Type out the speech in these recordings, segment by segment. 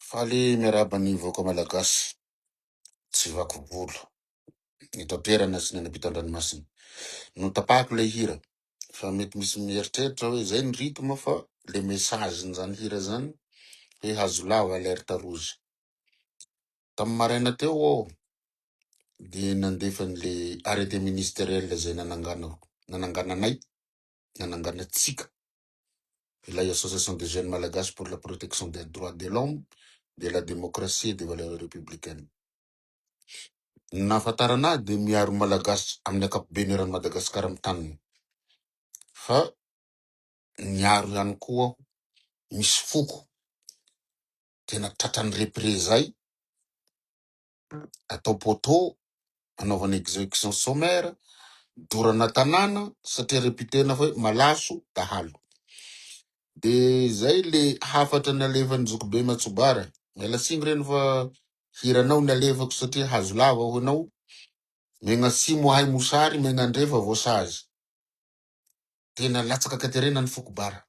Faly miaraba ny vahoaka malagasy tsy vaky volo eto an-toerana sy ny any ampitan-dranomasina no tapahako le hira fa mety misy mieritreritra hoe zay ny rythme fa le message-ny zany hira zany hoe hazo lava alerte rouge. Tamy maraina teo aho de nandefan'le arrêté ministériel zay nanangananay, nananganatsika ilay association des jeunes malagasy pour la protection des droits de l'homme, de la démocratie et des valeurs républicaines. Nahafantarana de miaro malagasy amin'ny ankapobeny eran'ny Madagasikara amin'ny taniny. Fa miaro ihany koa aho, misy foko tena tratrany représailles atao poto, anaovana exécution sommaire, dorana tanàna satria repitena fa hoe malaso dahalo. De zay le hafatra ny alefan'ny Zokobe Matsobara. Miala tsiny reny fa hiranao ny alefako satria hazo lava ho anao. Megnasimo hay mosary, megnandrefa voasazy. Tena latsaka katerena ny foko bara.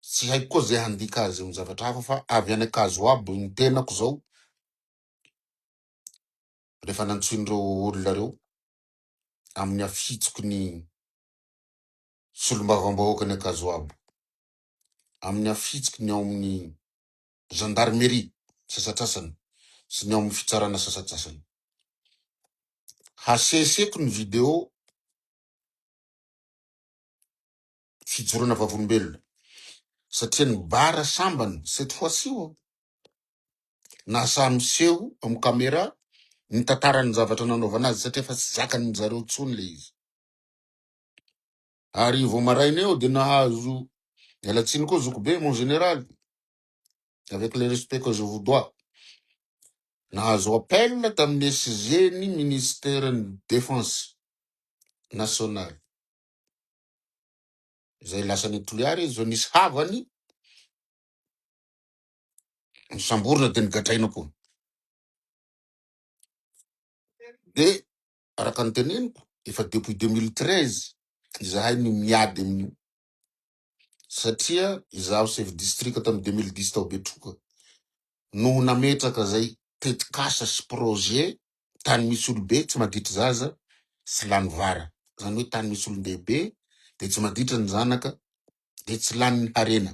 Tsy haiko koa zay handika azy amin'ny zavatra hafa fa avy any akazo aby ny tenako zao. Rehefa nantsoindreo olona reo amin'ny afitsoko ny solombavambahoaka ny akazo aby. Amin'ny afitsoko ny ao amin'ny gendarmerie sasatsasany sy ny ao amin'ny fitsarana sasatsasany. Haseseko ny video fijorona vavolombelona satria ny bara sambany cette fois-ci nasa miseho amin'ny caméra ny tantarany zavatra nanaovana azy satria fa tsy zakany zareo tsony le izy. Ary vao maraina eo de nahazo mialatsiny koa Zokobe mon général, avec le respect que je vous dois. Nahazo appel tamin'ny SG ny ministère de défense nationale. Zay lasany toliary izy nisy havany samborona de nigadraina koa. De araka ny teneniko efa depuis 2013 izahay ny miady amin'io satria izaho chef district tamin'ny 2010 tao Betroka no nametraka zay tetikasa sy projet tany misy olobe tsy maditra zaza sy lany vara. Zany hoe tany misy olondehibe de tsy maditra ny zanaka de tsy lanin'ny harena.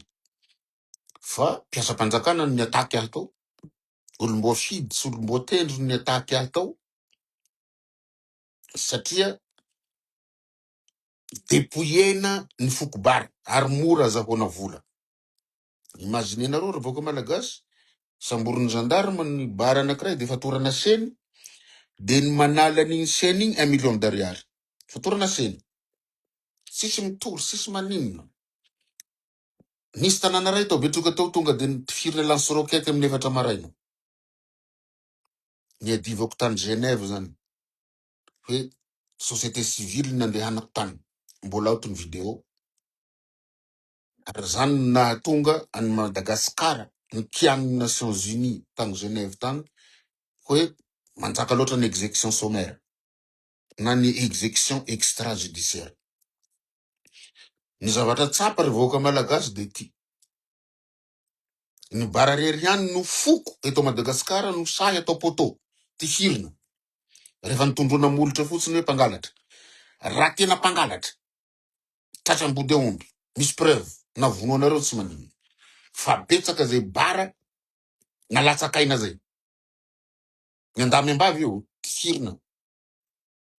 Fa mpiasam-panjakana no niataky ahy tao, olombo fidy sy olombo tendro no niataky ahy tao, satria depoyena ny foko-bara ary mora azahoana vola. Imaginenareo revoka malagasy, samborin'ny gendarme ny bara anankiray de fatorana seny, de ny manala an'igny seny igny 1 million d'ariary. Fatorana seny. Sisy mitory, sisy maninona. Nisy tanàna ray tao betroka tao tonga de nifirina lance roquette amin'ny 4 maraina. Niadivako tany Genève zany. Hoe société civile nandehanako tany. Mbola ato ny vidéo. Ary zany nahatonga any Madagasikara nikian'ny Nations Unies tany Genève tany hoe manjaka loatra ny exécution sommaire na ny exécution extrajudiciaire. Ny zavatra tsapa revoka malagasy de ty. Ny bara rery ihany no foko eto Madagasikara no sahy atao poto ty hirina. Rehefa nitondrona molotra fotsiny hoe mpangalatra. Raha tena mpangalatra. Tratra ambody aomby. Misy preuve na vono anareo tsy manino. Fa betsaka zay bara na latsakaina zay. Ny andamy ambavy io ty hirina.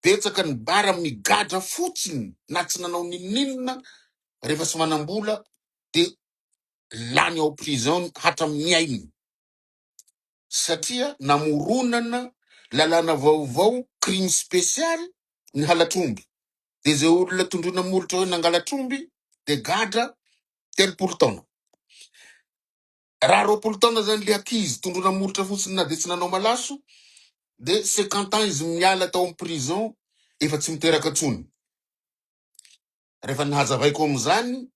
Betsaka ny bara migadra fotsiny na tsy nanao ninina rehefa tsy manambola de lany ao prison hatramin'ny ainy. Satria namoronana lalàna vaovao crime spécial ny halatromby. De zay olona tondrona molotra hoe nangalatromby de gadra 3 taona. Raha 20 taona zany le akizy tondrona molotra fotsiny na de tsy nanao malaso de 50 ans izy miala tao amin'ny prison efa tsy miteraka tsony. Rehefa nahazavaiko am'zany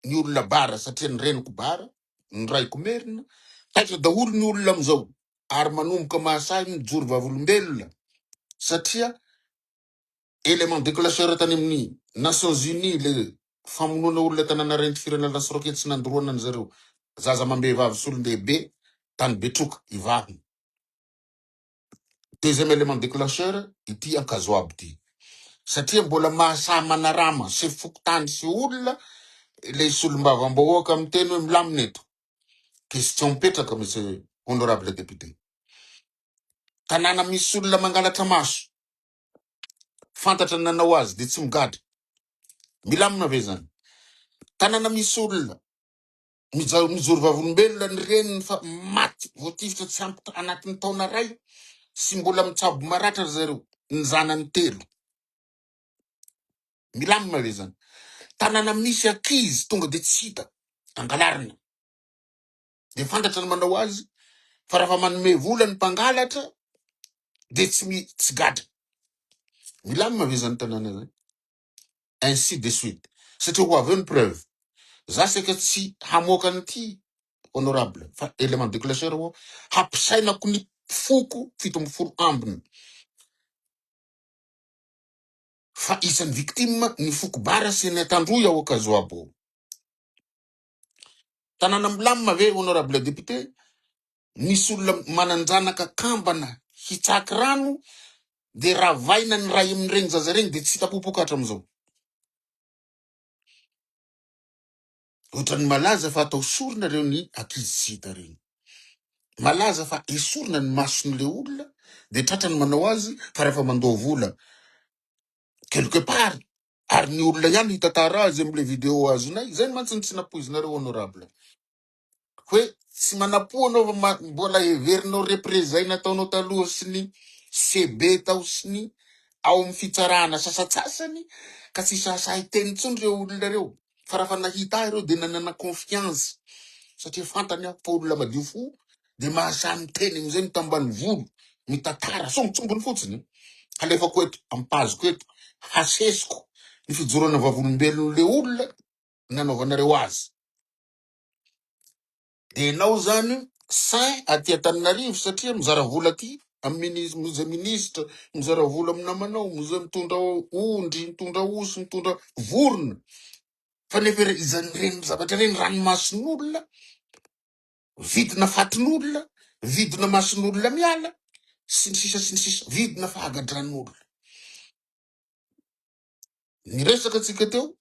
ny olona bara satria ny reniko bara, ny raiko merina, taitra daholo ny olona am'zao ary manomboka mahasahy mijoro vavolombelona satria élément déclencheur tany amin'ny Nations Unies le famonoana olona tanàna renty firana lance roquette sy nandoroana ny zareo zaza mambehivavy sy olon-dehibe tany Betroka ivahiny. Deuxième élément déclencheur ity Ankazoabo ty. Satria mbola mahasahy manarama sy fokotany sy olona le solombavam-bahoaka amin'ny teny hoe milamina eto. Question mipetraka monsieur honorable député. Tanàna misy olona mangalatra maso. Fantatra ny nanao azy de tsy migadra. Milamina ve zany? Tanàna misy olona mijoro vavolombelona ny reniny fa maty voatifitra tsy ampy anatin'ny taona ray sy mbola mitsabo maratra zareo ny zanany 3. Milamina ve zany? Tanàna misy akizy tonga de tsy hita angalarina. De fantatra ny manao azy fa raha fa manome vola ny mpangalatra de tsy gadra. Milamina ve zany tanàna zany? Ainsi de suite. Satria ho avy eo ny preuve. Za seka tsy hamoaka an'ity honorable fa élément déclencheur ho hampisainako ny foko 17 ambiny. Fa isan'ny victime ny foko bara sy ny tandroy ao Ankazoabo. Tanàna milamina ve honorable député? Misy olona mananjanaka kambana hitsaky rano de ravaina ny ray amin'ireny zaza reny de tsy hita popokatra am'zao. Ohatran'ny malaza fa atao sorona reo ny akizy tsy hita reny. Malaza fa esorina ny mason'le olona de tratrany manao azy fa rehefa mandoa vola quelque part ary ny olona ihany hitantara azy am'le vidéo azonay zay mantsy tsy napoizinareo honorable. Hoe tsy manapo anao mbola heverinao représailles nataonao taloha sy ny CB tao sy ny ao amin'ny fitsarana sasatsasany ka tsy sasahy teny tsony reo olona reo. Fa raha fa nahita ahy reo de nanana confiance satria fantany aho fa olona madio fo de mahasamy teny am'izay mitambany volo mitantara songotsongony fotsiny. Halefako eto ampazoko eto hasesiko ny fijoroana vavolombelon'le olona nanaovanareo azy. De enao zany sain aty Antananarivo satria mizara vola aty amin'ny ministre mizara vola amin'ny namanao mizay mitondra ondry, mitondra osy, mitondra vorona. Fa nefa izany reny zavatra reny ranomason'olona, vidina fatin'olona, vidina mason'olona miala, sy ny sisa, vidina fahagadran'olona. Ny resaka tsika teo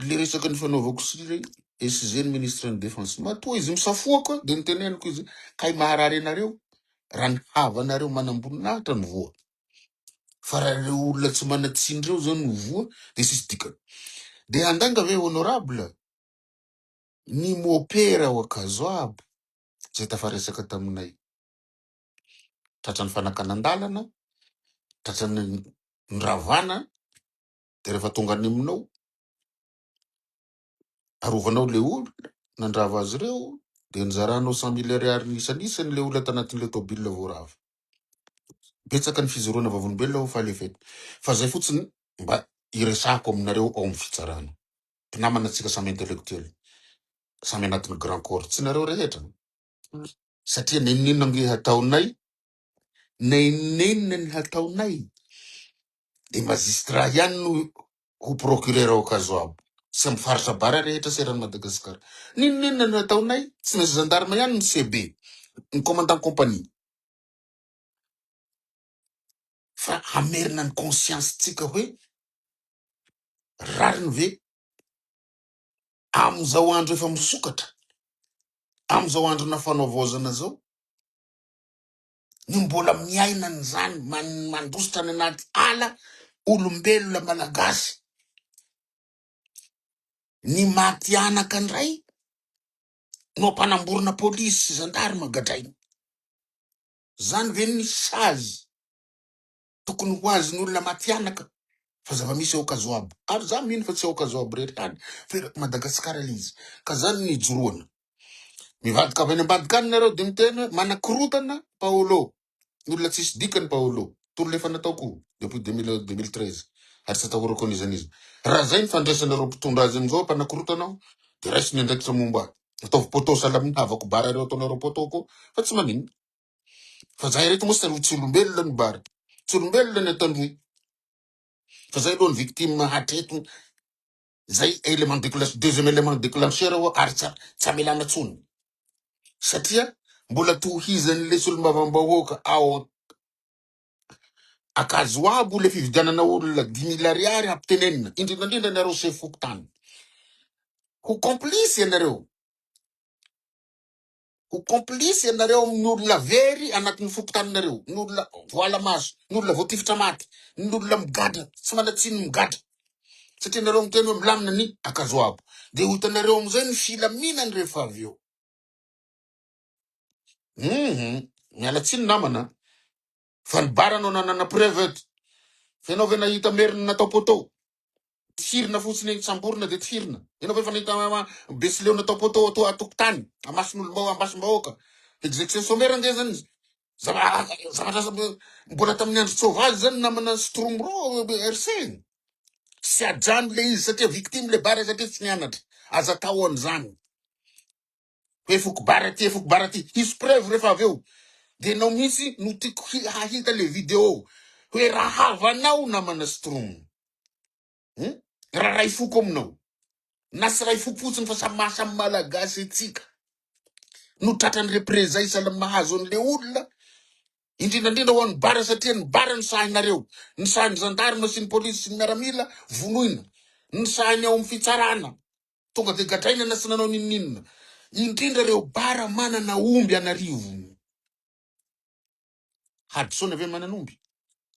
le resaky ny fanaovako siry SG ny ministre ny défense matoa izy misafoako de niteneniko izy kay maharary anareo raha ny havanareo manamboninahitra ny voa fa raha reo olona tsy manatsindreo zao ny voa de sisy dikany de andanga ve honorable ny mopera ao Akazoabo zay tafaresaka taminay tratrany fanakan'andalana tratrany ravana de rehefa tonga any aminao arovanao le olona nandrava azy reo de nizaranao 100 000 ariary isanisany le olona tanatin'le tobile voarava betsaka ny fizoroana vavolombelona ho falefety fa zay fotsiny mba iresako aminareo ao amin'ny fitsarana mpinamana antsika samy intellectuel samy anatin'ny grand corps tsy nareo rehetra satria nenina nge hataonay nenina ny hataonay de magistrat ihany no ho procureur ao Akazoabo sy amin'ny faritra bara rehetra seran'ny Madagasikara ninina ny hataonay tsy maintsy gendarme ihany ny CB ny commandant compagnie fa hamerina ny conscience tsika hoe rariny ve am'izao andro efa misokatra am'izao andro nafanaovozana zao ny mbola miaina ny zany mandositra ny anaty ala olombelona malagasy ny maty anaka ndray no ampanamborona polisy sy gendarme gadrainy zany ve ny sazy tokony ho azy ny olona maty anaka fa zava-misy ao Akazoabo ary za mino fa tsy ao Akazoabo rery hany fa Madagasikara le izy ka zany ny joroana mivadika avy any ambadika any nareo de miteny hoe manakorotana Paolo olona tsisy dikany Paolo toro lefa nataoko depuis 2013 ary tsy atahorako an'izany izy raha zay ny fandraisanareo mpitondra azy amizao mpanakorontanao de raisiny andraikitra momba ataovy poto salaminy havako bara reo ataonareo potoko fa tsy manino fa zay reto moa tsy olombelona ny bara tsy olombelona ny atandroy fa zay aloha ny victime hatreto zay élément déclencheur deuxième élément déclencheur ao ary tsy amelana tsony satria mbola tohizan'le solombavam-bahoaka ao Akazoabo le fividianana olona 10 000 ariary ampitenenina indrindrandrindra nareo se fokotany ho complice ianareo ho complice ianareo amin'ny olona very anatin'ny fokotaninareo ny olona voala maso ny olona voatifitra maty ny olona migadra tsy manatsiny migadra satria nareo miteny hoe milamina ny Akazoabo de ho hitanareo am'izay ny filaminany rehefa avy eo mialatsiny namana fa ny baranao nanana preuve eto fa ianao ve nahita merina natao poto tirina fotsiny eny samborina de tirina ianao ve fa nahita besileo natao poto ato atokotany amason'olombao ambasom-bahoaka exécution sommaire nge zany izy zavatra mbola tamin'ny andro sauvage zany namana Stromro RC sy ajano le izy satria victime le bara satria tsy nianatra aza tao an'izany hoe foko bara ty hisy preuve rehefa avy eo de nao mihitsy no tiako hahita le video hoe raha havanao namana Strom raha ray foko aminao na sy ray foko fotsiny fa samy malagasy etsika no tratrany représay sahala mahazo an'le olona indrindrandrindra ho an'ny bara satria ny bara ny sahinareo ny sahin'ny gendarme sy ny polisy sy ny miaramila vonoina ny sahiny ao amin'ny fitsarana tonga de gadraina na sy nanao nininina indrindra reo bara manana omby anarivo hadisona ave manana omby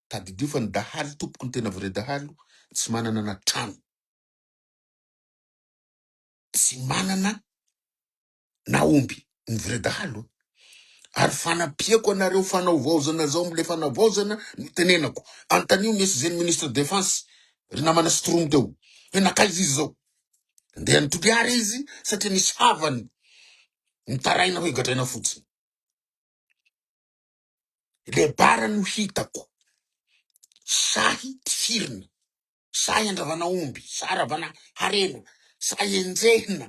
tadidio fa ny dahalo tompoko ny tena vrai dahalo tsy manana na trano tsy manana na omby ny vrai dahalo ary fanapiako anareo fanaovaozana zao am'le fanaovaozana tenenako antanio misy zeny ministre de défense ry namana Strom teo hoe nakaizy izy zao ndeha nitoliary izy satria nisy havany nitaraina hoe gadraina fotsiny le bara no hitako sahy tirina sahy andravana omby sahy ravana harena sahy enjehina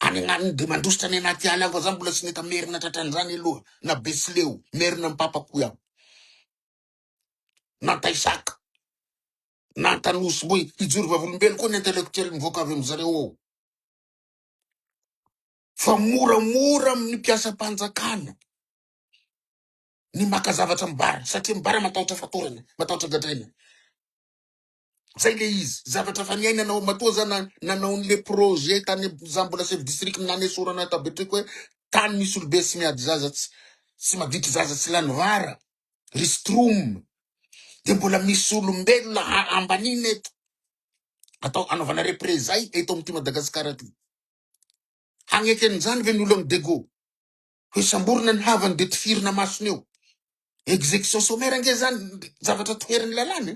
any agnaniny de mandositra any anaty ala fa zany mbola tsy neta merina tratran'izany aloha na besileo merina mipapako iaho na taisaka na tanosy hoe hijory vavolombelo koa ny intellectuel mivoaka avy am'zareo ao fa moramora amin'ny mpiasa-panjakana ny maka zavatra mibara satria mibara matahotra fatorana matahotra gadraina zay le izy zavatra fa niaina nanao matoa zany nanao le projet tany za mbola chef district nany sorana tabetriko hoe tany misy olobe sy miady zaza tsy maditry zaza tsy lany vara ristrom de mbola misy olombelona ambaniny eto atao anaovana représay eto amty Madagasikara ty hagneky an'izany ve ny olo amy dego hoe samborona ny havany de tifirina masony eo exécution sommaire nge zany zavatra toeriny lalany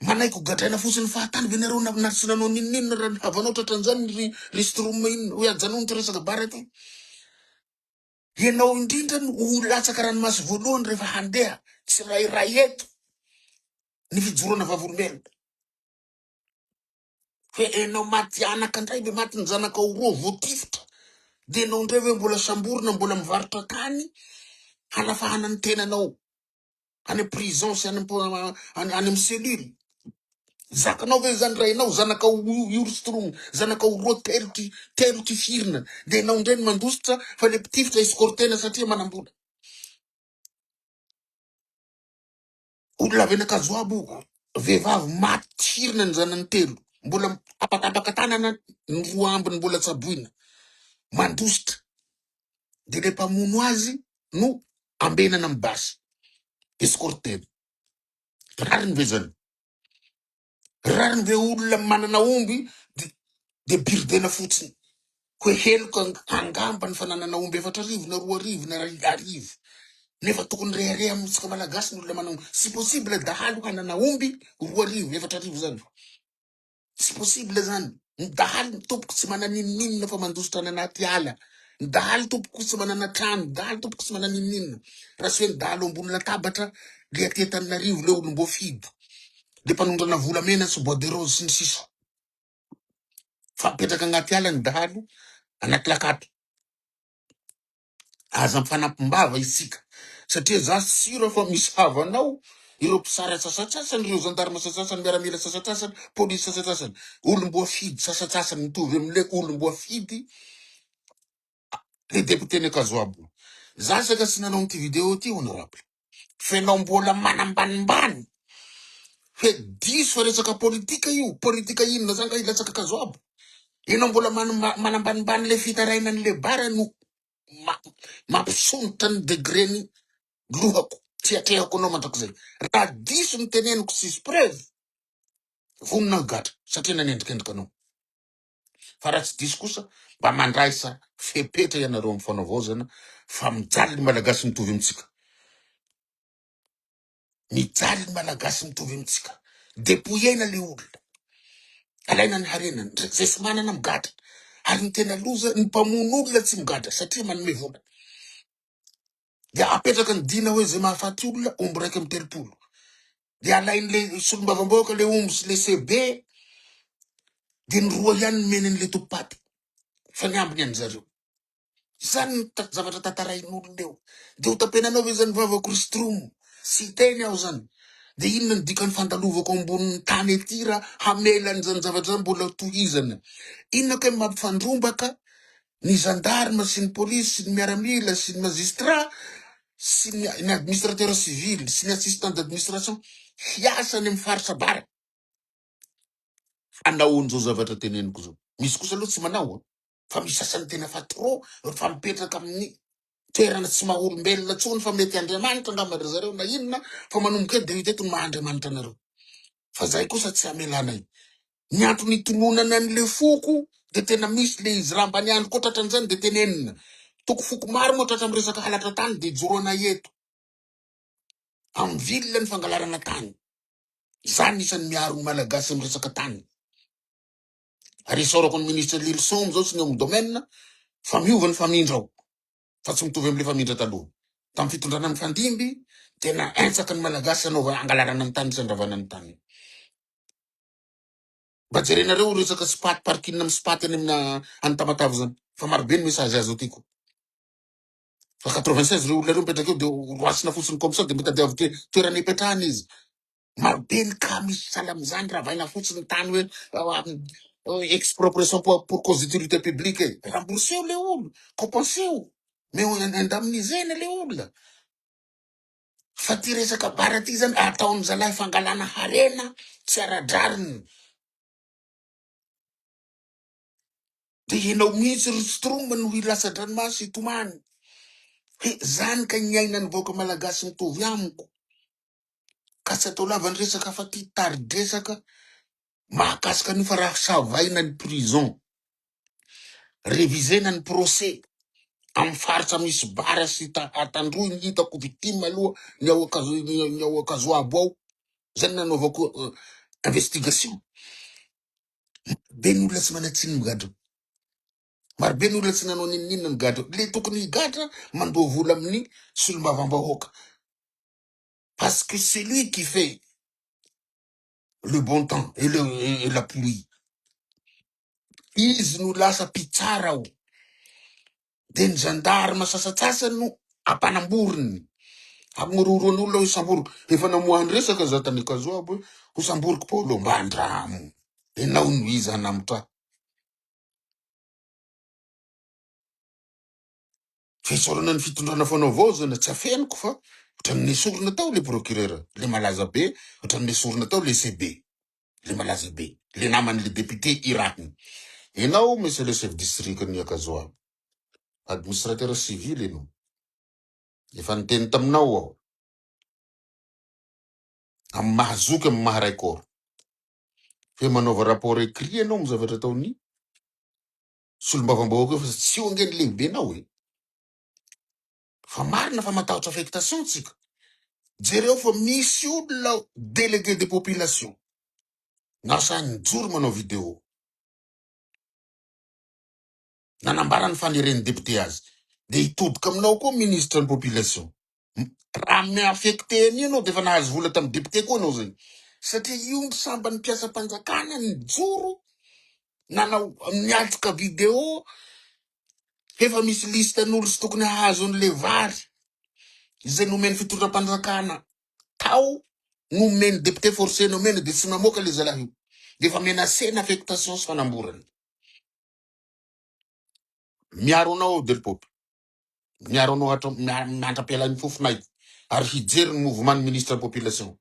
manaiky gadraina fosiny fahatany ve nareo nasinanao ninninona raha ny havanao tratran'izany ristrom iny hoe ajanony ty resaka bara ty ianao indrindra no latsaka ranomasy voalohany rehefa handeha tsy rairay eto ny fijorona vavolombelona hoe enao maty anaka ndray be maty ny zanaka roa voatifitra de enao ndray hoe mbola samborona mbola mivarotra tany hanafahana ny tenanao any prison sy any amy cellule zakanao ve zany raha enao zanaka urstrom zanaka roa telo ty firina de enao ndray ny mandositra fa le pitifitra escortena satria manambola olona venakazoabo vehivavy maty firina ny zanany telo mbola apakapaka tanana ny roa ambiny mbola tsaboina mandositra de le mpamono azy no ambenana amy basy escortena rariny ve zany rariny ve olona manana omby de birdena fotsiny hoe heloka angamba ny fananana omby efatra arivo na roa arivo na arivo nefa tokony reare amitsika malagasy ny olona manao sy possible dahalo hanana omby roa arivo efatra arivo zany sy possible zany ny dahalo ny tompoko tsy mananinninona fa mandositra any anaty ala ny dahalo tompoko tsy manana trano dahalo tompoko tsy mananinninona raha sy hoe ny dahalo ambony latabatra le atetanynarivo le olombo fidy le mpanondrana volamena sy bois de rose sy ny sisa fa mipetraka agnaty ala ny dahalo anaty lakato aza mifanampim-bava isika satria za sira fa misy havanao ireo mpisara sasatsasany ireo zandarma sasatsasany miaramila sasatsasany polisy sasatsasany olomboa fidy sasatsasany mitovy amile olomboa fidy le deputé ny Kazoabo za saka sy nanao ty video ty honorable fenao mbola manambanimbany hoe diso fa resaka politika io politika inona zany raha ilatsaka Kazoabo enao mbola manambanimbany le fitarainany le bara no mampisonitra ny degreny lohako tiatrehako anao mandrakizay raha diso ny teneniko sisy preuve vonina gatra satria nanendrikendrika anao fa raha tsy diso kosa mba mandraisa fepetra ianareo amy fanavaozana fa mijaly ny malagasy mitovy amitsika mijaly ny malagasy mitovy amitsika depoiena le olona alaina ny harenany zay sy manana migatra ary ny tena loza ny mpamono olona tsy migatra satria manome vola de apetraka ny dina hoe zay mahafaty olona omby raiky amy telopolo de alain'le solombavamboaka le omby sy le CB de ny roa ihany menan'le tompaty fa ny ambiny any zareo zany ny zavatra tantarain'olona eo de ho tapenanao hoe zany vavako ristrom sy teny aho zany de inona ny dikany fandalovako ambonin'ny tany ety raha hamelany zany zavatra zany mbola tohizana inona ke mampifandrombaka ny gendarme sy ny polisy sy ny miaramila sy ny magistrat sy ny administrateur civil sy ny assistant d'administration hiasany amy faritra bara anaon'izao zavatra teneniko zao misy kosa aloha tsy manao fa misy asany tena fa trop fa mipetraka amin'ny toerana tsy maha-olombelona tsony fa mety Andriamanitra angamba zareo na inona fa manomboka edy de hiteto ny maha-Andriamanitra anareo fa zay kosa tsy amelanay ny antony itononana an'le foko de tena misy le izy raha mbany andro koa tratran'izany de tenenina toko foko maro moa tratra amy resaka halatra tany de joroana eto amy vilona ny fangalarana tany zany isan'ny miaro ny malagasy amy resaka tany ary isaorako ny ministre Lilson zao sy ny amy domaine fa miova ny famindrao fa tsy mitovy am'le famindra taloha tamy fitondrana ny fandimby tena ensaka ny malagasy anaova angalarana ny tany sy andravana ny tany mba jerenareo resaka spaty parkina amy spaty any amina any Tamatave zany fa marobe ny message azo atyko fa 96 reo olona reo mipetraka eo de roasina fotsiny comme ça de mitady avy toerana ipetrahany izy marobe ny ka misy sahala am'izany raha vaina fotsiny tany hoe expropriation pour cause d'utilité publique rembourseo le olo compenseo mais indemnisena le olona fa ty resaka bara ty zany ataony zalahy fangalana harena tsy aradrariny. De ianao mihitsy ry Stroma no hilasa dranomasy itomany. He zany ka ny ainany boka malagasy mitovy amiko. Ka tsy atao lavany resaka fa ty taridresaka mahakasika an'io fa raha savaina ny prison. Revizena ny procès. Amy faritra misy bara sy atandroy ny hitako victime aloha ny ao akazoabo ao. Zany nanaovako investigation. Be ny olona tsy manatsiny migadra. Maro be ny olona tsy nanao ninona ny gadra. Le tokony gadra mandoa vola amin'ny solombavam-bahoaka. Parce que c'est lui qui fait le bon temps et la pluie. Izy no lasa pitsara ao. De ny gendarme sasasasany no ampanamboriny. Amororoan'olona ho samboriko. Efa namoahany resaka zatany Kazoabo ho samboriko Paolo Mbandramo. Enao no iza namotra. Fisorana ny fitondrana fanao vao zany tsy afeniko fa ohatran'ny nesorina tao le procureur, le malaza be, ohatran'ny nesorina tao le CB, le malaza be, le namany le député irahiny. Enao monsieur le chef district ny Akazoabo, administrateur civil enao. Efa niteny taminao aho. Amy mahazoky amy maharaikôro. Fe manaova rapport écrit enao amy zavatra ataony. Solombavam-bahoaka fa tsy ongeny lehibe nao e. Fa marina fa matahotra affectation tsika. Jereo fa misy olona délégué de population. Nasany joro manao vidéo. Nanambarany fanireny député azy. De hitodika aminao koa ministre ny population. Raha mi-affecté an'i anao de fa nahazo vola tamy député koa anao zany. Satria io samba ny mpiasa mpanjakana ny joro. Nanao nialtsika vidéo. Efa misy lista n'olo sy tokony hahazo an'le vary. Izay nomeny fitondram-panjakana tao. Nomeny député forcé nomeny de tsy mamoaka le zalahy io. De fa menacena affectation sy fanamborany. Miaro anao Del Pop. Miaro anao hatra mandra-pialan'ny fofonay. Ary hijery ny mouvement ny ministre de population.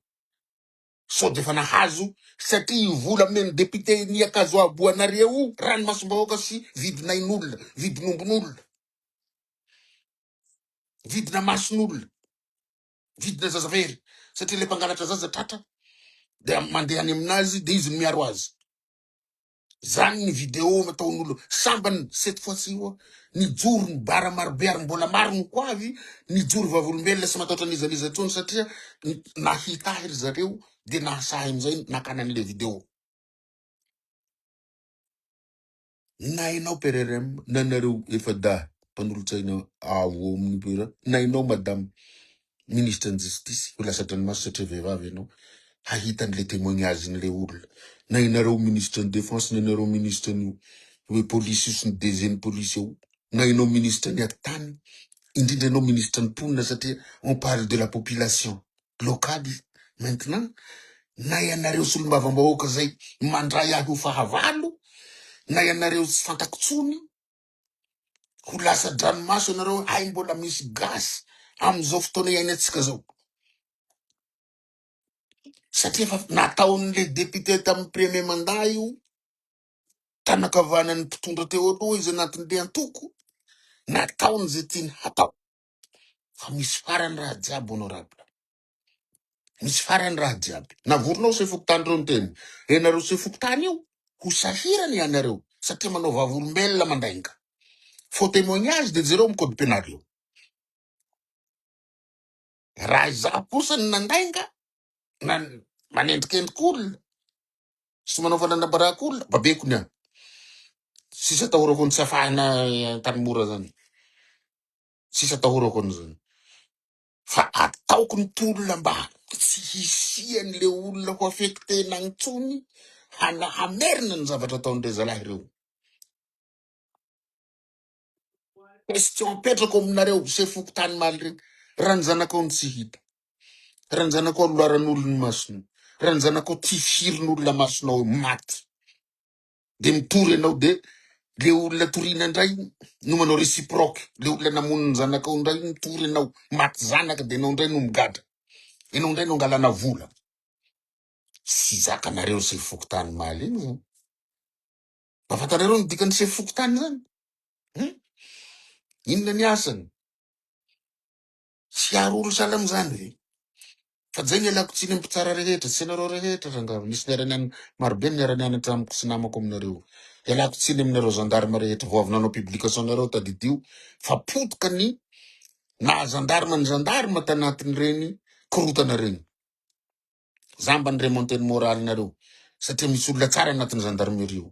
So de fa nahazo satria vola men'ny député ny Akazoabo anareo ranomasom-bahoaka sy vidinain'olona, vidinombon'olona. Vidina mason'olona. Vidina zazavery. Satria le mpangalatra zaza tratra de mandeha any aminazy de izy miaro azy. Zany ny vidéo mataon'olo sambany cette fois-ci ny joro ny bara marobe ary mbola maro ny koavy ny joro vavolombelona sy mataotra nizaniza tsony satria nahitahiry zareo de nahasahy amizay nakana an'le vidéo. Na enao PRRM nanareo efa da mpanolotsaina avo amin'ny pera na enao madame ministre de justice ho lasa dranomasy satria vehivavy enao hahita an'le témoignage n'le olona. Na enareo ministre de défense na enareo ministre ny police sy ny DG ny police eo. Na enao ministre ny atany indrindra enao ministre ny ponina satria on parle de la population locale maintenant. Na ianareo solombavam-bahoaka zay mandray ahy ho fahavalo. Na ianareo tsy fantako tsony ho lasa dranomaso anareo ay mbola misy gasy am'izao fotoana iainantsika zao. Satria fa nataon'le député tamin'ny premier mandat io tanakavanany mpitondra teo aloha izy anatin'le antoko nataony zay tiany hatao. Fa misy farany raha jiaby honorable. Misy farany raha jiaby. Navoronao se fokotany reo ny teny. Enareo se fokotany io ho sahirany ianareo satria manao vavolombelona mandainga. Faux témoignage de zero amy code pénal io. Raha iza kosa ny nandainga na manendrikendrik'olona sy manao fananabarahak'olona babeko niany. Sisa atahorako ny tsy afahana tanimora zany. Sisa atahorako an'izany. Fa ataoko ny tolona mba tsy hisian'le olona ho affecté nantsony hamerina ny zavatra ataon'le zalahy reo. Question petrako aminareo se fokotany maly regny. Raha ny zanakao ny tsy hita. Raha ny zanakao loaran'olona ny masony. Raha ny zanakao tifirin'olona masonao maty. De mitory anao de le olona toriana indray no manao réciproque. Le olona namono ny zanakao indray mitory anao maty zanaka de anao indray no migadra. Ianao ndray no angalana vola. Sy zakanareo se fokotany maly iny zany. Mba fantareo ny dikany se fokotany zany. Inona ny asany? Tsy aro olo sahala am'zany ve? Fa zay ny alako tsiny amy mpitsara rehetra, tsy nareo rehetra rangavo. Nisy niaraniany marobe niaranianatra amiko sy namako aminareo. Ialako tsiny aminareo gendarme rehetra, vao avy nanao publication nareo tadidio, fa potoka ny na gendarme tanatin' reny korotana reny. Zamba ny remonter moral nareo, satria misy olona tsara anatin'ny gendarmerie io.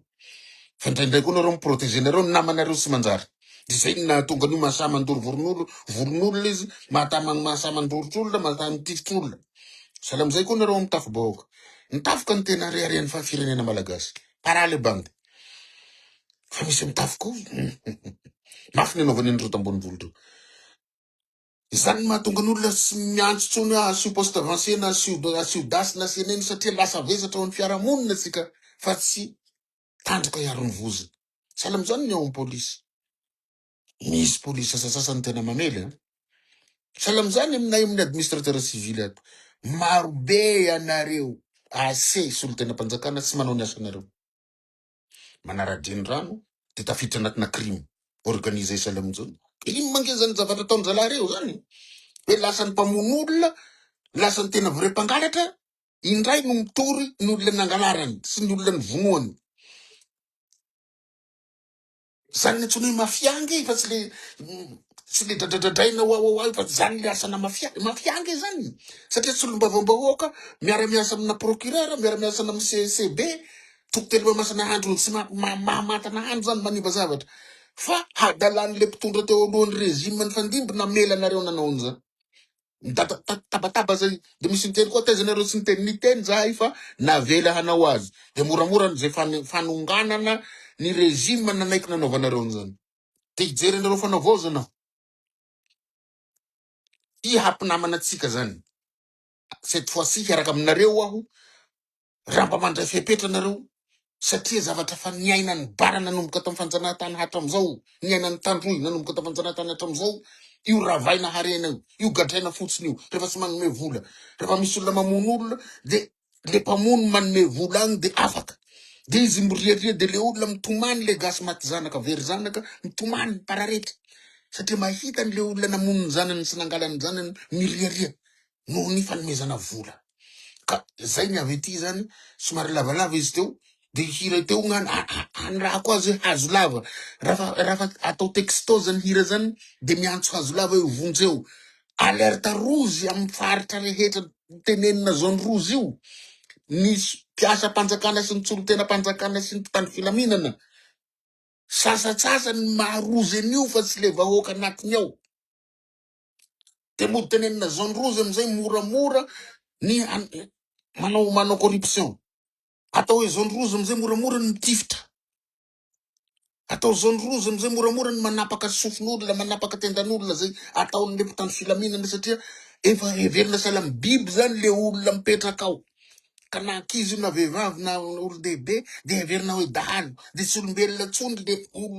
Fa indraindray koa nareo miproteger nareo ny namanareo sy manjary. De zay na tonga an'io mahasahy mandoro voron'olona izy, mahasahy mandorotr'olona, mahasahy mitifitr'olona. Sahala amizay koa nareo mitafy bahoaka. Mitafoka ny tena ariarian'ny fa firenena malagasy. Parale bandy. Fa misy mitafy koa. Mafy ny anaovany ny rota ambony volo reo. Zany mahatonga n'olona sy miantso tsony asio poste avancé na asio dasy na seneny satria lasa vezatra ao amin'ny fiarahamonina sika fa tsy tandroka hiaro ny voziny. Sahala am'zany ny ao amin'ny polisy. Misy polisy sasasasany tena mamely. Sahala am'zany aminay amin'ny administrateur civil ato. Marobe anareo ase solo tena mpanjakana tsy manao ny asanareo. Manaradreny rano de tafiditra anatina crime organisé sahala am'zany. Crime mangezany zavatra ataony zalareo zany. Hoe lasan'ny mpamon'olona, lasan'ny tena vorem-pangalatra, indray no mitory ny olona nangalarany sy ny olona ny vonoany. Zany ny tsony mafiangy fa tsy le dradradradraina ao fa zany le asana mafiangy zany. Satria tsy olombavambahoaka miara-miasa amina procureur, miara-miasa amina CCB, tokotelo masana handro tsy mahamatana handro zany maniva zavatra. Fa hadalan'le mpitondra teo alohan'ny régime ny fandimby namela anareo nanao an'izany. Tabataba zay de misy niteny koa tezanareo sy niteny niteny zahay fa navela hanao azy de moramora zay fanonganana ny régime nanaiky nanaovanareo an'izany. Te hijery anareo fanavaozana. I hampinamana atsika zany. Cette fois-ci hiaraka aminareo aho raha mba mandray fepetra nareo satria zavatra fa niainan'ny bara nanomboka tamin'ny fanjanahantany hatram'izao, niainan'ny tandroy nanomboka tamin'ny fanjanahantany hatram'izao. Io ravaina harena io gadraina fotsiny io rehefa tsy manome vola. Rehefa misy olona mamono olona de le mpamono manome vola agny de afaka. De izy miriaria de le olona mitomany le gasy maty zanaka very zanaka mitomany pararetra. Satria mahita ny le olona namono ny zanany sy nangalany zanany miriaria noho ny fanomezana vola. Ka zay ny avy ety zany somary lavalava izy teo. De hira teo ngany raha koa azy hazo lava. Raha atao texto zany hira zany de miantso hazo lava io vonjeo. Alerte rouge amin'ny faritra rehetra tenenina zone rouge io. Nisy mpiasa mpanjakana sy ny tsolo-tena mpanjakana sy ny mpitandro filaminana. Sasatsasany maharozy an'io fa tsy le vahoaka anatiny ao. De mody tenenina zone rouge amizay moramora ny manao corruption. Atao hoe zone rouge amizay moramora ny mitifitra. Atao zone rouge amizay moramora ny manapaka sofin'olona, manapaka tendan'olona zay ataon'le mpitandro filaminana satria efa heverina sahala amy biby zany le olona mipetraka ao. Ka na ankizy io na vehivavy na olo lehibe de heverina hoe dahalo. De tsy olombelona tsony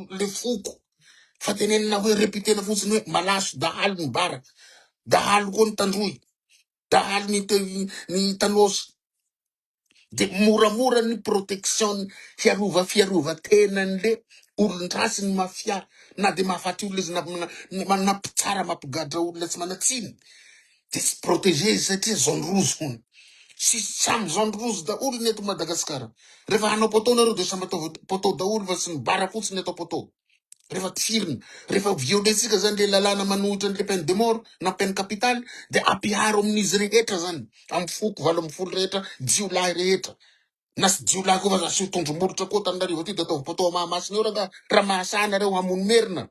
le foko. Fa tenenina hoe repitena fotsiny hoe malaso dahalo ny bara. Dahalo koa ny tandroy. Dahalo ny tanosy. De moramora ny protection fiarova tenan'le olon-drasy ny mafia na de mahafaty olona izy na mpitsara mampigadra olona tsy manatsiny. De tsy protéger izy satria zone rouge hony. Si samy zone rouge daolo ny eto Madagasikara. Rehefa hanao poto nareo de samy atao poto daolo fa sy ny bara fotsiny atao poto. Rehefa tifirina, rehefa violetsika zany le lalàna manohitra ny peine de mort na peine capitale de ampiharo amin'izy rehetra zany. Amy foko 12 rehetra, jiolahy rehetra. Na sy jiolahy koa fa asio tondromolotra koa Tananarivo aty de ataovy poto Mahamasina eo raha mahasahy nareo hamono merina.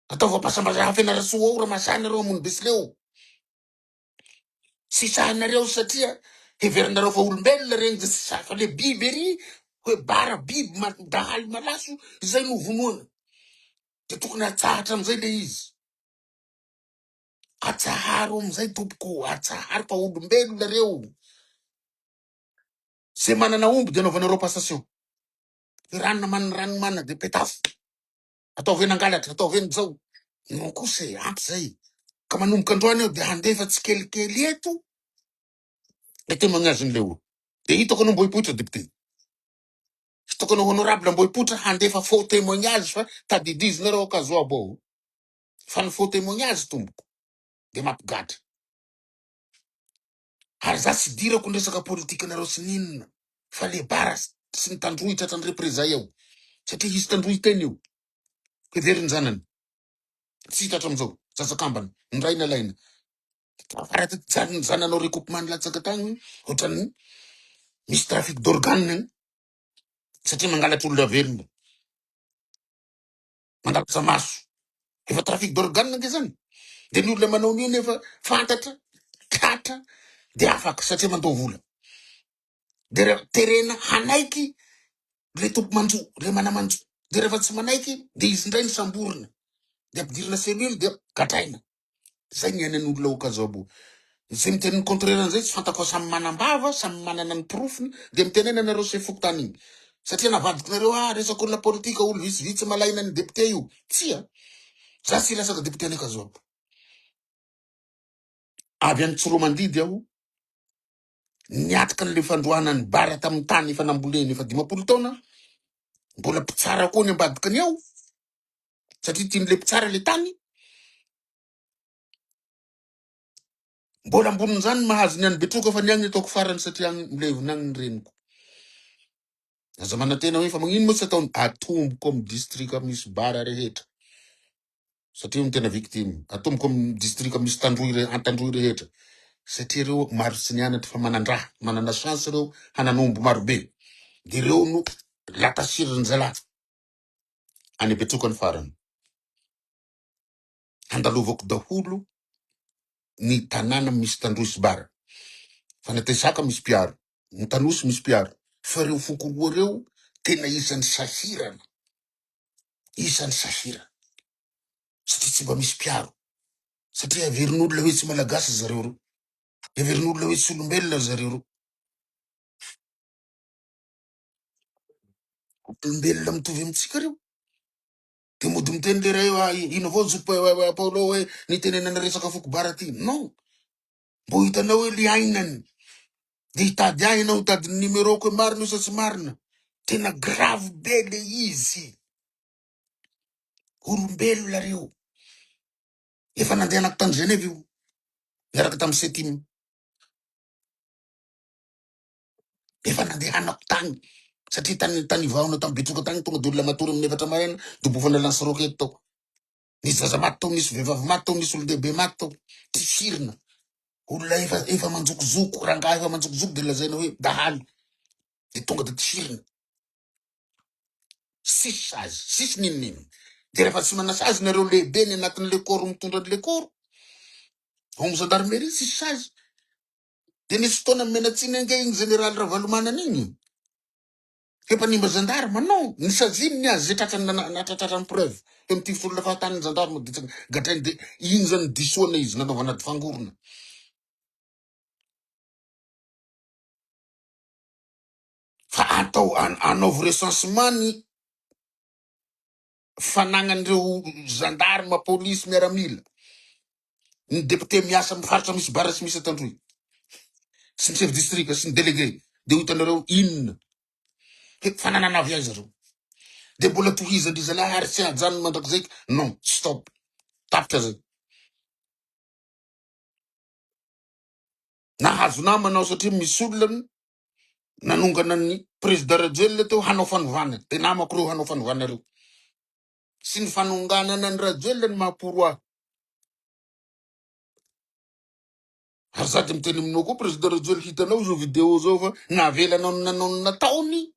Ataovy ampasambazaha Fianarantsoa ao raha mahasahy nareo hamono Betsileo. Sy sahanareo satria heverinareo fa olombelona regny de sy sahy fa le biby ery hoe bara biby dahalo malaso zay no vonoana. De tokony atsahatra amizay le izy. Atsaharo amizay tompoko, atsaharo fa olombelona reo. Zay manana omby de anaovanareo passation. Ranona mana de petafo. Atao veny angalatra, atao veny zao. No kosa ampy zay. ka manomboka androany aho de handefa tsy kelikely eto de te magnazy an'le olo de hitako anao mbo hipoitra député, hitako anao honorable mbo hipoitra handefa faux témoignage fa tadidizonareo akazoabo ao fa ny faux témoignage tomboko de mampigatra. Ary za tsy dirako ny resaka politika nareo sy ninona fa le bara sy ny tandroy tratran'ny représailles ao satria izy tandroy teny io kederiny zanany tsy hitatra amizao sasakambany niraina laina farata zananao recoupement latsaka tagny ohatrany misy trafic d'organe iny satria mangalatry olona velona mangalatra maso efa trafic d'organe ke zany de ny olona manao an'io nefa fantatra tratra de afaka satria mandao vola de rehefa terena hanaiky le tompo manjo le manamanjo de rehefa tsy manaiky de izy ndray ny samborina de ampidirina cellule de gadraina zay ny ainan'olona okazabo zay miteniny contraire an'izay tsy fantako samy manambava samy manana ny profiny de mitenena nareo se fokotany igny satria navadiky nareo resaka olona politika olo vitsivitsy malaina ny député io tsia za tsy lasaka député ny akazoabo avy any Tsoromandidy aho niatika n'le fandroana ny bara tamin'ny tany efa namboleny efa 10 taona mbola mpitsara koa ny ambadika ny ao satria tian'le mpitsara le tany mbola ambonin'izany mahazo ny any Betroka fa ny agny ataoko farany satria agny milevina agny ny reniko aza manantena hoe fa magnino moa tsy ataony atomboko amin'ny distrika misy bara rehetra satria tena victime atomboko amin'ny distrika misy antandroy rehetra satria reo maro sy nianatra fa manandraha manana chance reo hananombo marobe de reo no latasiriny zalahy any Betroka ny farany handalovako daholo ny tanàna misy tandroy sy bara fa natesaka misy piaro ny tanosy misy piaro fa reo foko roa reo tena isan'ny sahirana satria tsy mba misy piaro satria averin'olona hoe tsy malagasy zareo reo averin'olona hoe tsy olombelona zareo reo olombelona mitovy amitsika reo de mody miteny le ray ino avao zo Paolo hoe nitenenana resaka foko bara ty non mbo hitanao hoe le ainany de hitady ainao hitady numeroko hoe marina io sa tsy marina tena grave be le izy olombelona reo efa nandeha anaky tany Genève io miaraka tamy Setime efa nandeha anako tany satria tany ivahona tamy Betroka tany tonga de olona matory amin'ny efatra maraina dobofana lance roquette tao nisy zaza maty tao nisy vehivavy maty tao nisy olo-dehibe maty tao tisirina olona efa manjokozoko rangahy efa manjokozoko de lazaina hoe dahalo de tonga de tisirina sisy sazy sisy ninonino de rehefa tsy mana sazy nareo lehibe ny anatin'le koro mitondra an'le koro homo gendarmerie sisy sazy de nisy fotoana menatsiny ange igny général Ravalomanana igny epanimba gendarme non ny saziny ny azy zay tratrany natratratra preuve hoe mitify olona fahataniny gendarme de gadrainy de igny zany disoana izy nanaovana fangorona fa atao anaovy recensement ny fanagnan'ireo gendarme police miaramila ny député miasa mifaritra misy bara sy misy atandroy sy ny chef district sy ny délégué de ho hitanareo inona fananana avy azy zareo de mbola tohizandry zalahy ary tsy hajanony mandrakizaiky non stop tapitra zay nahazo namanao satria misy olona nanongana ny président Rajoelina teo hanao fanovana de namako reo hanao fanovana reo sy ny fanonganana ny Rajoelina ny mahamporo ahy ary za de miteny aminao koa président Rajoelina hitanao zao video zao fa navelanao nanao nataony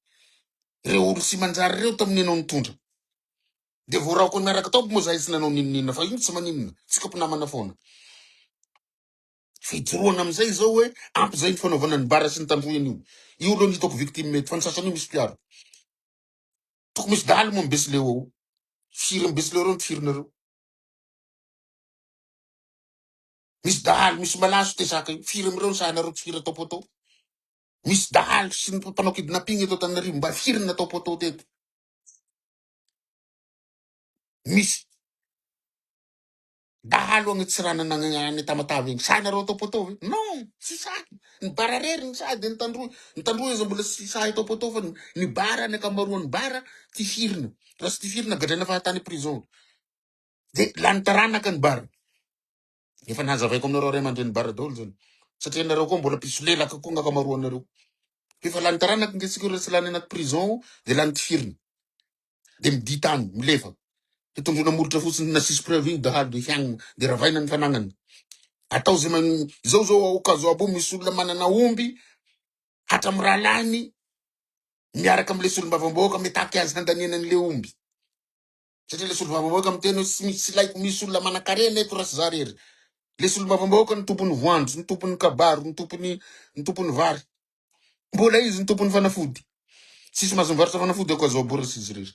reo olo sy manjary reo tamin'ny anao nitondra de voarako miaraka taoko moa zahay tsy nanao ninonina fa ino tsy maninona tsika mpinamana foana fijoroana amizay zao hoe ampy zay ny fanaovana ny bara sy ny tandroyany io olo hitako victime mety fa ny sasany io misy piaro toko misy dahalo moa mibesy leo ao firy mibesy leo reo nifirina misy dahalo misy malaso tesaka io firy amireo ny sahanareo tsy firy atao poto misy dahalo sy ny mpanao kidnapping eto Antananarivo mba firy natao poto teto misy dahalo agny tsy rana nagnany tamatavy igny sahinareo atao potôvy non tsy sahy ny bara rery ny sahy de nitandroy izy mbola tsy sahy atao potô fa ny bara ny akamaroany bara tifirina raha tsy tifirina gadraina fahatany prison de lany taranaka ny bara efa nahazavaiko aminareo ray aman-dreny bara daholo zany satria nareo koa mbola piso lelaka koa gn'akamaroanareo efa lany taranaka ngesika tsy lany anaty prison de lany tifirina de miditany milefa hitondrona molotra fotsiny nasisy preuve igny dahalo de hiagnana de ravaina ny fanagnany atao zay zao okazo abo misy olona manana omby hatramy raha lany miaraka amle solom-bavam-bahoaka mitaky azy handaninan'le omby satria le solom-bavam-bahoaka miteny hoe tsy laiko misy olona manan-karena eto rasy za rery le solom-bavam-bahoaka ny tompony voanjo ny tompony kabaro ny tompony vary mbola izy ny tompony fanafody tsisy mahazo mivarotra fanafody akazo abo rasy izy rery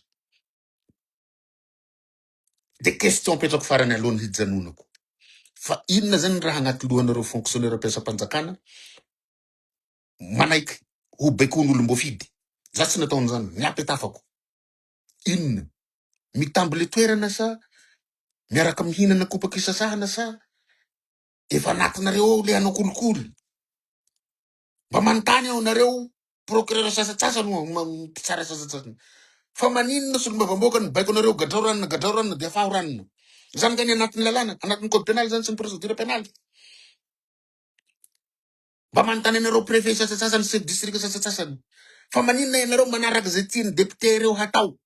de question petrako farany alohan'ny hijanonako fa inona zany raha agnaty lohanareo fonctionnaire ampiasam-panjakana manaiky ho baikon'olom-boafidy za tsy nataony zany miapetafako inona mitamby le toerana sa miaraka mihinana kopaky isasahana sa efa anatinareo ao le anao kolikoly mba manontany aho nareo procureur sasatsasany mpitsara sasatsasany fa maninona solom-bavam-bahoaka ny baiko anareo gadrao ranona de afaho ranona zany gany anatin'ny lalàna anatin'ny code pénal zany sy ny procédure pénale mba manontany anareo préfet sasatsasany chef district sasatsasany fa maninona ianareo manaraka zay tiany député reo hatao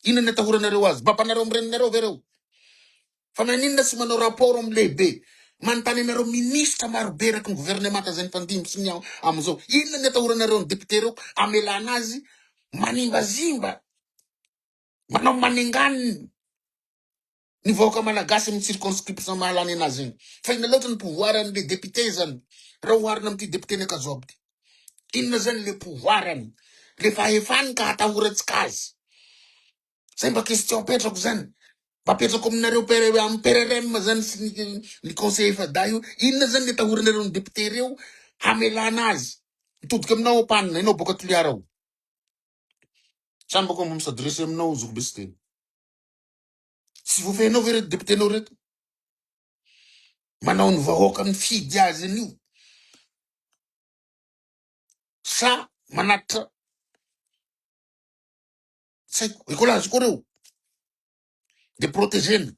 inona ny atahoranareo azy bampanareo amireninareo vereo fa maninona tsy manao rapport amy lehibe manontany anareo ministre marobe raky ny gouvernemanta zay nifandimby sy ny amizao inona ny atahoranareo ny député reo amelana azy manimbazimba manao manenganiny ny vahoaka malagasy amy circonscription mahalany anazy igny fa ina loatra ny pouvoir an'le député zany raha oharina amity député ny akazo aby ty inona zany le pouvoirany le fahefany ka hatahoratsika azy zay mba question petrako zany mba petrako aminareo amy PRRM zany sy ny conseiller fada io inona zany le atahoranareo ny député reo hamelana azy mitodiky aminao ampanina inao boka toliara ao samy bako mba misadresy aminao zoko be sy teny tsy voafehinao ve reto députénao reto manao ny vahoaka mifidy azy an'io sa manatitra tsy haiko ekolazy koa reo de protégena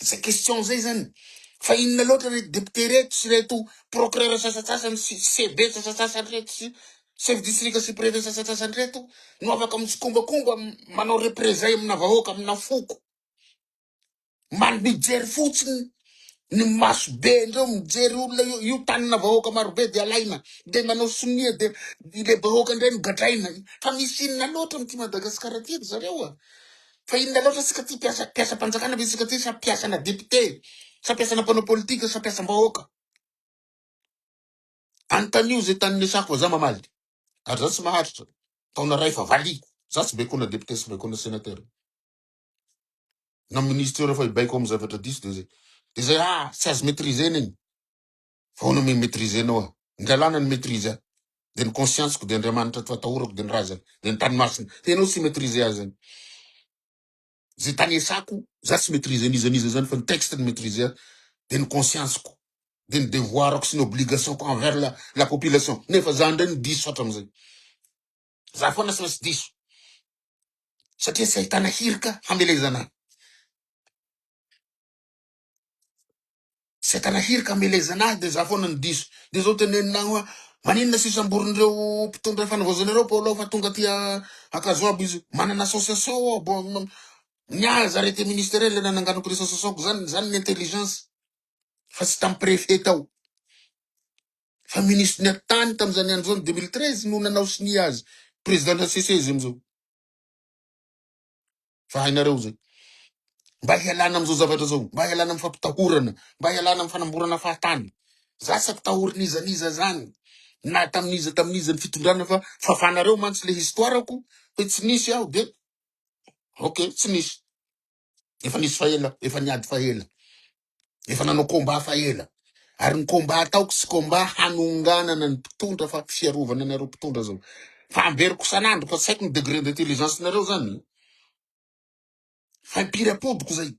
zay question zay zany fa inona loatra reto député reto sy reto procureur sasatsasany sy CB sasatsasany reto sy chef district sy préfet sasatsasany reto no afaka mitsikombakomba manao représailles amina vahoaka amina foko mijery fotsiny ny maso be ndreo mijery olona io tanina vahoaka marobe de alaina de manao sonia de le vahoaka ndray migadraina fa misy inona loatra amty Madagasikara ty zareo a fa inona loatra sika ty piasa-panjakana be sika ty sa piasana député sa piasana mpanao politika sa piasam-bahoaka antanio zay tany nesako fa za mamaly ary za tsy maharitra taona ray fa valiko za tsy baikona député sy baikona sénateur na ministre rehefa ibaiko amy zavatra diso de zay tsy azo maîtriser iny fa hono me maîtrisenao ndray alana ny maîtrise de ny conscience ko de Andriamanitra ty fatahorako de ny razana de ny tany masina tenao tsy maîtriser azy any zay tany esako za tsy maîtriser nizaniza zany fa ny texte ny maîtriser de ny conscience ko de ny devoirako sy ny obligation ko envers la population nefa za ndray ny diso hatramizay za foana tsy maintsy diso satria tsy ahitana hirika hamelezana tsy ahitana hirika hamelezana de za foana ny diso de zao tenenina hoe maninona sisamborin'ireo mpitondra fanovozanareo paolo fa tonga ty akazo aby izy manana association bo niaza arrêté ministériel nananganako association ko zany ny intelligence fa tsy tamy préfet tao fa ministre ny atany tamizany andro zany 2013 no nanao sini azy président na CC izy amizao fa hainareo zay mba hialana amizao zavatra zao mba hialana amy fampitahorana mba hialana amy fanamborana fahatany za tsy apitahory nizaniza zany na taminiza ny fitondrana fa fafanareo mantsy le histoirako hoe tsy nisy aho de ok tsy nisy efa nisy faela efa niady faela efa nanao combat faela ary ny combat ataoko tsy combat hanonganana ny mpitondra fa fiarovana anareo mpitondra zao fa amberiko sanandro fa tsy haiko ny degré d'intelligence nareo zany fa impiry apodiko zay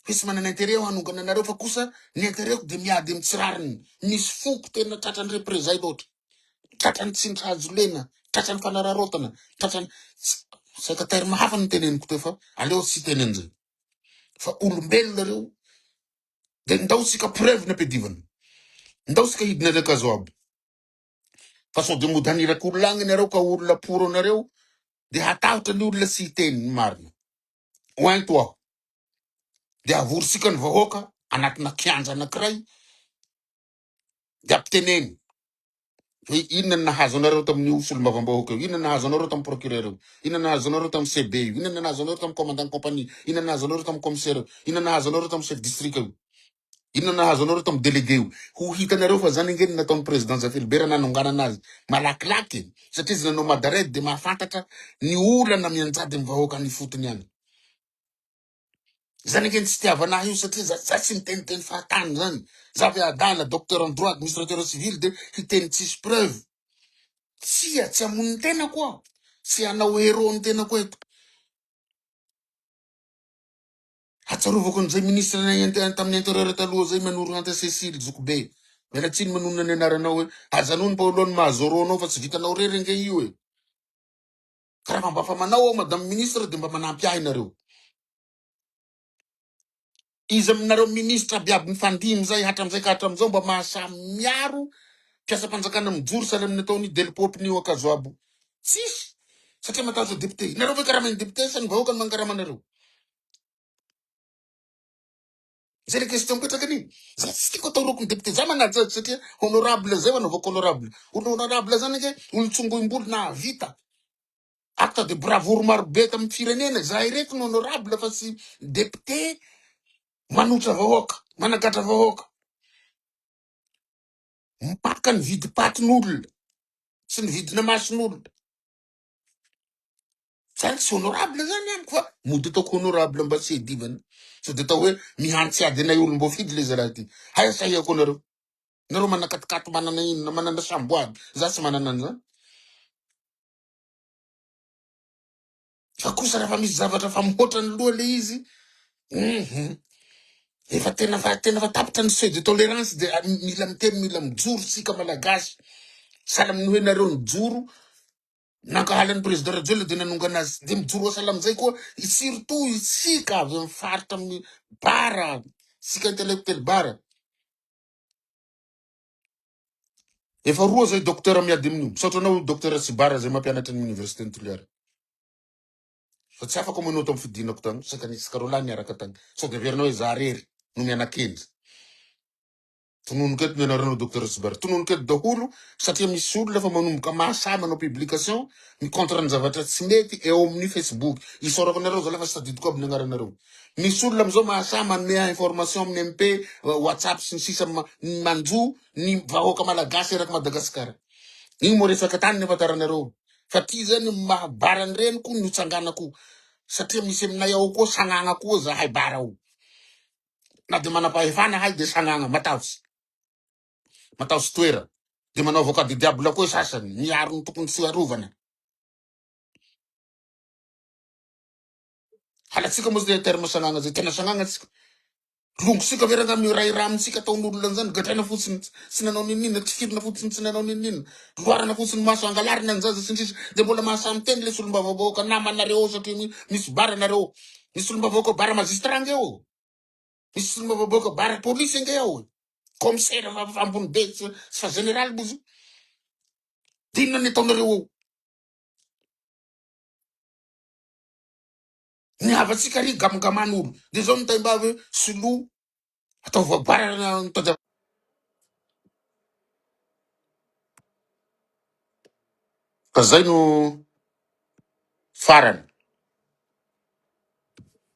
fa tsy manana intérêt ho hanongana anareo fa kosa ny intérêtko de miady amy tsirariny misy foko tena tratrany représay loatra tratrany tsintrahajo lena tratrany fanararotana tratrany secrétaire mahafa ny teneniko teo fa aleo tsy tenen'izay fa olombelona reo de ndao sika preuve ny ampedivana ndao sika hidina reka azo aby fa sao de mody haniraka olona agny nareo ka olona poro anareo de hatahotra ny olona tsy hiteny ny marina ointo aho de avorisika ny vahoaka anatina kianja anankiray de ampiteneny hoe inona ny nahazo anareo tamin'ny osolombavambahoaka io, inona ny nahazo anareo tamin'ny procureur io, inona ny nahazo anareo tamin'ny CB io, inona ny nahazo anareo tamin'ny commandant compagnie, inona ny nahazo anareo tamin'ny commissaire io, inona ny nahazo anareo tamin'ny chef district io, inona ny nahazo anareo tamin'ny délégué io. Ho hitanareo fa zany ingeny nataon'ny président Zafelibera nanongana azy malakilaky satria izy nanao madaredy de mahafantatra ny olana mianjady amin'ny vahoaka ny fotony any. Zany ingeny tsy tiavanahy io satria za tsy miteniteny fahatany zany. Za fe adana docteur en droit administrateur civil de hiteny tsisy preuve. Tsy amony ny tena koa. Tsy hanao héros ny tena koa eto. Hatsarovako an'izay ministre tamin'ny intérieur taloha zay manoro ante Cécile Zokbe. Mialatsiny manonona ny anaranao hoe azanony Paolony Mahazoronao fa tsy vitanao rery nge io e. Karaha mba fa manao ao madame ministre de mba manampy ahy nareo. Izy aminareo ministre abiaby mifandimy zay hatramizay ka hatramizao mba mahasamy miaro mpiasa-panjakana mijoro sahala amin'ny ataony delipopin'io akazoabo. Tsisy satria matahotra député. Nareo ve karaha mainy député sa ny vahoaka ny mankarama anareo? Zay le question mipetraka an'iny. Za tsy tiako atao rokony député. Za manaja satria honorable zay wanaovako honorable. Honorable zany ke olon-tsongoim-bolo na vita. Acte de bravoure maro be tamin'ny firenena. Zahay reto ny honorable fa tsy député manotra vahoaka, managatra vahoaka. Mipaka ny vidy patin'olona sy ny vidina mason'olona. Zany tsy honorable zany amiko fa mody ataoko honorable mba tsy hedivana. So de atao hoe mihantsy ady anay olom-bo fidy le zaraha ty. Hay sahiako anareo. Nareo manakatikato manana inona, manana samboady. Za tsy manana an'izany. Fa kosa raha fa misy zavatra fa mihoatra ny loha le izy. Efa tena fa tapitra ny seuil de tolérance de mila miteny mila mijoro sika malagasy. Sahala amin'ny hoe nareo nijoro nankahalan'ny président Rajoelina de nanongana azy de mijoro asala amizay koa surtout isika avy amin'ny faritra amin'ny bara sika intellectuel bara. Efa roa zay docteur miady amin'io. Misaotra anao docteur Sibara zay mampianatra ny université ny Toliara. Fa tsy afaka manao tamin'ny fidinako tany saka nisy Caroline niaraka tany. Sao de averinao hoe za rery no mianakenjy. Tonono keto ny anaranao docteur Sibara. Tonono keto daholo satria misy olona fa manomboka mahasa manao publication ny contre ny zavatra tsy mety eo amin'ny Facebook. Isorako anareo za lafa tsy tadidiko aby ny agnaranareo. Misy olona amizao mahasa manome information amin'ny MP, WhatsApp sy ny sisa manjo ny vahoaka malagasy eraky Madagasikara. Igny mo resaka tany ny afantaranareo. Fa ty zany mahabarany reniko ny tsanganako. Satria misy aminay ao koa sagnagna koa zahay bara ao. Na de manam-pahefana hay de sagnagna matahotsy. Matahotsy toera. De manao avocat de diable koa sasany. Miaro ny tokony tsy arovana. Halatsika moa zay terme sagnagna zay. Tena sagnagna tsika. Longosika veranga miray ramitsika ataon'olona zany gadraina fotsiny tsy nanao ninina, tifirina fotsiny tsy nanao ninina, loarana fotsiny maso angalarina ny zaza sindrisa de mbola mahasamy teny le solombavavoaka namanareo satria misy bara nareo. Misy solombavavoaka bara magistrat nge ao. Misy solombavavoaka bara polisy nge ao. Commissaire fa ambony be tsy fa général bozy. Dinona ny ataonareo ao? Ny havatsika ry gamgaman'olo. De zao nitaim-bavy hoe solo atao voabara nitady. Ka zay no farany.